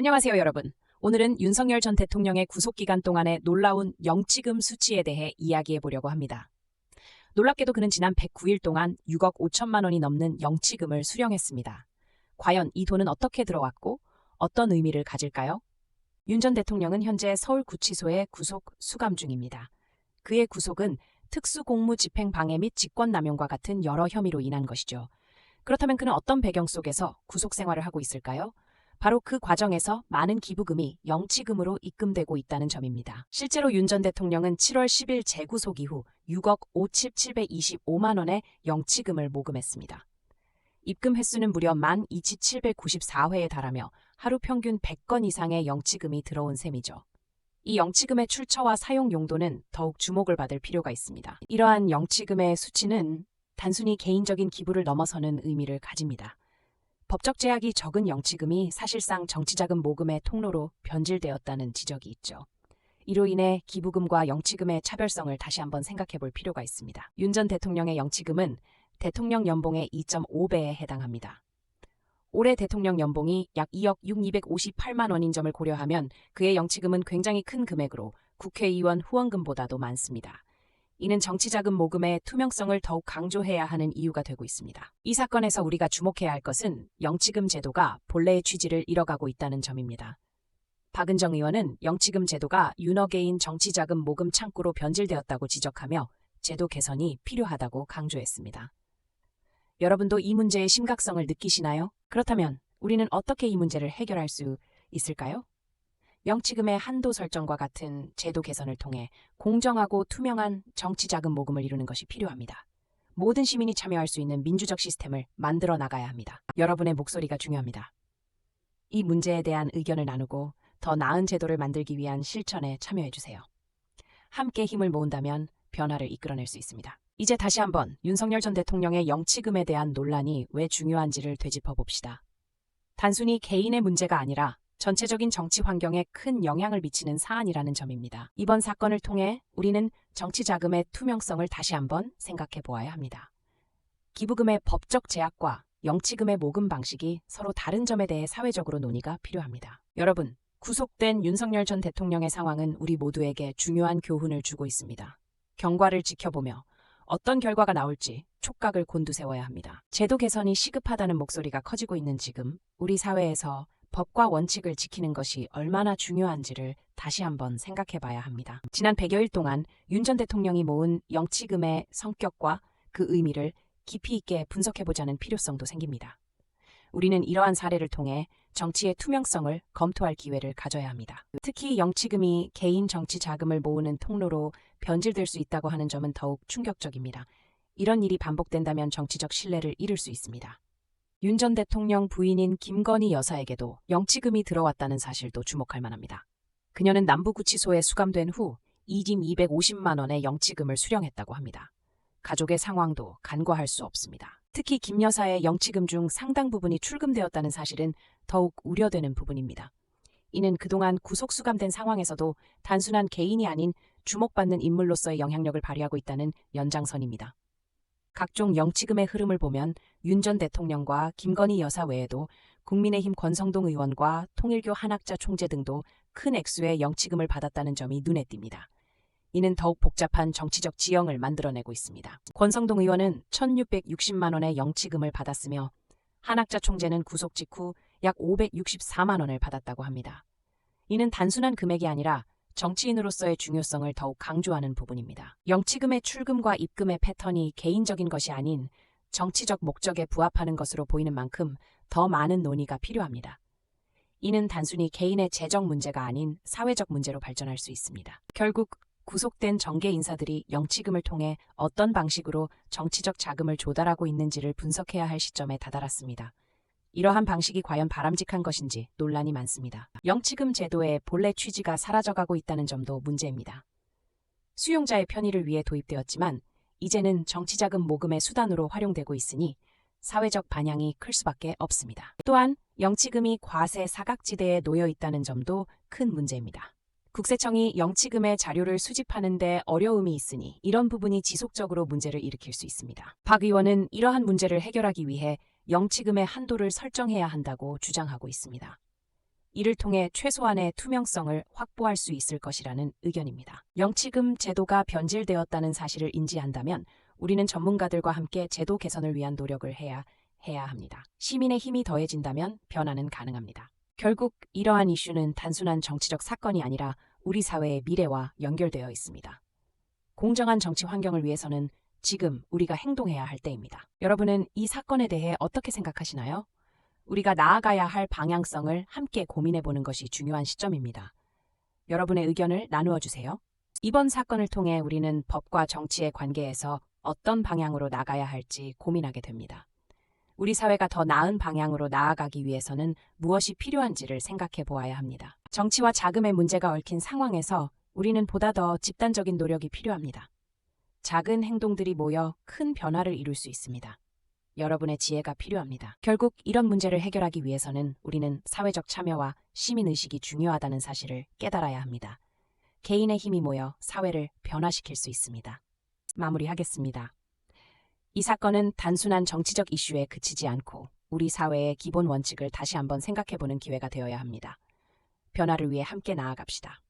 안녕하세요, 여러분. 오늘은 윤석열 전 대통령의 구속기간 동안의 놀라운 영치금 수치에 대해 이야기해 보려고 합니다. 놀랍게도 그는 지난 109일 동안 6억 5천만 원이 넘는 영치금을 수령했습니다. 과연 이 돈은 어떻게 들어왔고 어떤 의미를 가질까요? 윤 전 대통령은 현재 서울구치소에 구속 수감 중입니다. 그의 구속은 특수공무집행 방해 및 직권남용과 같은 여러 혐의로 인한 것이죠. 그렇다면 그는 어떤 배경 속에서 구속 생활을 하고 있을까요? 바로 그 과정에서 많은 기부금이 영치금으로 입금되고 있다는 점입니다. 실제로 윤 전 대통령은 7월 10일 재구속 이후 6억 5,725만 원의 영치금을 모금했습니다. 입금 횟수는 무려 12,794회에 달하며 하루 평균 100건 이상의 영치금이 들어온 셈이죠. 이 영치금의 출처와 사용 용도는 더욱 주목을 받을 필요가 있습니다. 이러한 영치금의 수치는 단순히 개인적인 기부를 넘어서는 의미를 가집니다. 법적 제약이 적은 영치금이 사실상 정치자금 모금의 통로로 변질되었다는 지적이 있죠. 이로 인해 기부금과 영치금의 차별성을 다시 한번 생각해 볼 필요가 있습니다. 윤 전 대통령의 영치금은 대통령 연봉의 2.5배에 해당합니다. 올해 대통령 연봉이 약 2억 6,258만 원인 점을 고려하면 그의 영치금은 굉장히 큰 금액으로 국회의원 후원금보다도 많습니다. 이는 정치자금 모금의 투명성을 더욱 강조해야 하는 이유가 되고 있습니다. 이 사건에서 우리가 주목해야 할 것은 영치금 제도가 본래의 취지를 잃어가고 있다는 점입니다. 박은정 의원은 영치금 제도가 윤어게인 정치자금 모금 창구로 변질되었다고 지적하며 제도 개선이 필요하다고 강조했습니다. 여러분도 이 문제의 심각성을 느끼시나요? 그렇다면 우리는 어떻게 이 문제를 해결할 수 있을까요? 영치금의 한도 설정과 같은 제도 개선을 통해 공정하고 투명한 정치자금 모금을 이루는 것이 필요합니다. 모든 시민이 참여할 수 있는 민주적 시스템을 만들어 나가야 합니다. 여러분의 목소리가 중요합니다. 이 문제에 대한 의견을 나누고 더 나은 제도를 만들기 위한 실천에 참여해주세요. 함께 힘을 모은다면 변화를 이끌어낼 수 있습니다. 이제 다시 한번 윤석열 전 대통령의 영치금에 대한 논란이 왜 중요한지를 되짚어 봅시다. 단순히 개인의 문제가 아니라 전체적인 정치 환경에 큰 영향을 미치는 사안이라는 점입니다. 이번 사건을 통해 우리는 정치 자금의 투명성을 다시 한번 생각해 보아야 합니다. 기부금의 법적 제약과 영치금의 모금 방식이 서로 다른 점에 대해 사회적으로 논의가 필요합니다. 여러분, 구속된 윤석열 전 대통령의 상황은 우리 모두에게 중요한 교훈을 주고 있습니다. 경과를 지켜보며 어떤 결과가 나올지 촉각을 곤두세워야 합니다. 제도 개선이 시급하다는 목소리가 커지고 있는 지금 우리 사회에서 법과 원칙을 지키는 것이 얼마나 중요한지를 다시 한번 생각해 봐야 합니다. 지난 100여일 동안 윤 전 대통령이 모은 영치금의 성격과 그 의미를 깊이 있게 분석해 보자는 필요성도 생깁니다. 우리는 이러한 사례를 통해 정치의 투명성을 검토할 기회를 가져야 합니다. 특히 영치금이 개인 정치 자금을 모으는 통로로 변질될 수 있다고 하는 점은 더욱 충격적입니다. 이런 일이 반복된다면 정치적 신뢰를 잃을 수 있습니다. 윤 전 대통령 부인인 김건희 여사에게도 영치금이 들어왔다는 사실도 주목할 만합니다. 그녀는 남부구치소에 수감된 후 이심 250만 원의 영치금을 수령했다고 합니다. 가족의 상황도 간과할 수 없습니다. 특히 김 여사의 영치금 중 상당 부분이 출금되었다는 사실은 더욱 우려되는 부분입니다. 이는 그동안 구속 수감된 상황에서도 단순한 개인이 아닌 주목받는 인물로서의 영향력을 발휘하고 있다는 연장선입니다. 각종 영치금의 흐름을 보면 윤 전 대통령과 김건희 여사 외에도 국민의힘 권성동 의원과 통일교 한학자 총재 등도 큰 액수의 영치금을 받았다는 점이 눈에 띕니다. 이는 더욱 복잡한 정치적 지형을 만들어내고 있습니다. 권성동 의원은 1,660만 원의 영치금을 받았으며 한학자 총재는 구속 직후 약 564만 원을 받았다고 합니다. 이는 단순한 금액이 아니라 정치인으로서의 중요성을 더욱 강조하는 부분입니다. 영치금의 출금과 입금의 패턴이 개인적인 것이 아닌 정치적 목적에 부합하는 것으로 보이는 만큼 더 많은 논의가 필요합니다. 이는 단순히 개인의 재정 문제가 아닌 사회적 문제로 발전할 수 있습니다. 결국 구속된 정계 인사들이 영치금을 통해 어떤 방식으로 정치적 자금을 조달하고 있는지를 분석해야 할 시점에 다다랐습니다. 이러한 방식이 과연 바람직한 것인지 논란이 많습니다. 영치금 제도의 본래 취지가 사라져가고 있다는 점도 문제입니다. 수용자의 편의를 위해 도입되었지만 이제는 정치자금 모금의 수단으로 활용되고 있으니 사회적 반향이 클 수밖에 없습니다. 또한 영치금이 과세 사각지대에 놓여 있다는 점도 큰 문제입니다. 국세청이 영치금의 자료를 수집하는 데 어려움이 있으니 이런 부분이 지속적으로 문제를 일으킬 수 있습니다. 박 의원은 이러한 문제를 해결하기 위해 영치금의 한도를 설정해야 한다고 주장하고 있습니다. 이를 통해 최소한의 투명성을 확보할 수 있을 것이라는 의견입니다. 영치금 제도가 변질되었다는 사실을 인지한다면 우리는 전문가들과 함께 제도 개선을 위한 노력을 해야 합니다. 시민의 힘이 더해진다면 변화는 가능합니다. 결국 이러한 이슈는 단순한 정치적 사건이 아니라 우리 사회의 미래와 연결되어 있습니다. 공정한 정치 환경을 위해서는 지금 우리가 행동해야 할 때입니다. 여러분은 이 사건에 대해 어떻게 생각하시나요? 우리가 나아가야 할 방향성을 함께 고민해보는 것이 중요한 시점입니다. 여러분의 의견을 나누어 주세요. 이번 사건을 통해 우리는 법과 정치의 관계에서 어떤 방향으로 나가야 할지 고민하게 됩니다. 우리 사회가 더 나은 방향으로 나아가기 위해서는 무엇이 필요한지를 생각해 보아야 합니다. 정치와 자금의 문제가 얽힌 상황에서 우리는 보다 더 집단적인 노력이 필요합니다. 작은 행동들이 모여 큰 변화를 이룰 수 있습니다. 여러분의 지혜가 필요합니다. 결국 이런 문제를 해결하기 위해서는 우리는 사회적 참여와 시민의식이 중요하다는 사실을 깨달아야 합니다. 개인의 힘이 모여 사회를 변화시킬 수 있습니다. 마무리하겠습니다. 이 사건은 단순한 정치적 이슈에 그치지 않고 우리 사회의 기본 원칙을 다시 한번 생각해보는 기회가 되어야 합니다. 변화를 위해 함께 나아갑시다.